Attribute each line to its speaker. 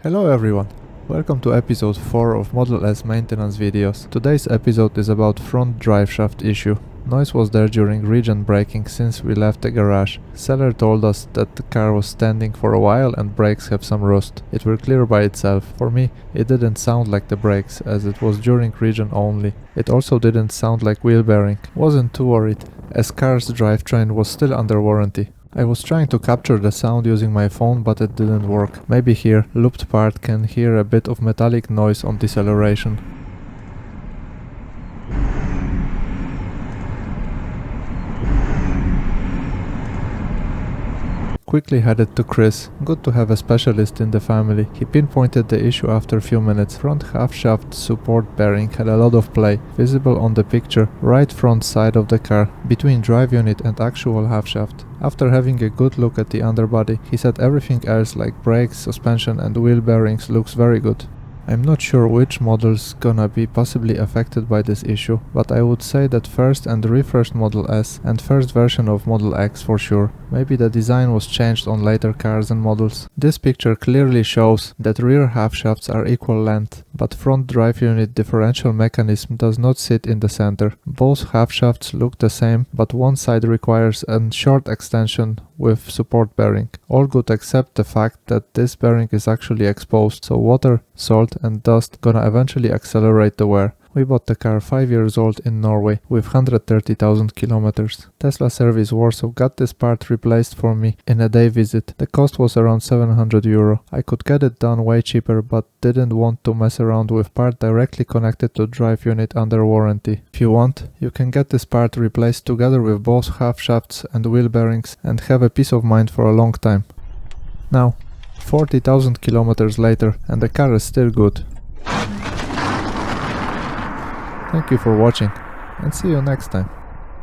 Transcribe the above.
Speaker 1: Hello everyone, welcome to episode 4 of Model S maintenance videos. Today's episode is about front driveshaft issue. Noise was there during regen braking since we left the garage. Seller told us that the car was standing for a while and brakes have some rust. It will clear by itself. For me, it didn't sound like the brakes as it was during regen only. It also didn't sound like wheel bearing. Wasn't too worried as car's drivetrain was still under warranty. I was trying to capture the sound using my phone, but it didn't work. Maybe here, looped part can hear a bit of metallic noise on deceleration. Quickly headed to Chris. Good to have a specialist in the family. He pinpointed the issue after a few minutes. Front half shaft support bearing had a lot of play, visible on the picture, right front side of the car, between drive unit and actual half shaft. After having a good look at the underbody, he said everything else like brakes, suspension and wheel bearings looks very good. I'm not sure which model's gonna be possibly affected by this issue, but I would say that first and refreshed Model S and first version of Model X for sure. Maybe the design was changed on later cars and models. This picture clearly shows that rear half shafts are equal length, but front drive unit differential mechanism does not sit in the center. Both half shafts look the same, but one side requires a short extension with support bearing. All good except the fact that this bearing is actually exposed, so water, salt and dust gonna eventually accelerate the wear. We bought the car 5 years old in Norway with 130,000 kilometers. Tesla Service Warsaw got this part replaced for me in a day visit. The cost was around 700 euro. I could get it done way cheaper but didn't want to mess around with part directly connected to drive unit under warranty. If you want, you can get this part replaced together with both half shafts and wheel bearings and have a peace of mind for a long time. Now, 40,000 kilometers later and the car is still good. Thank you for watching and see you next time.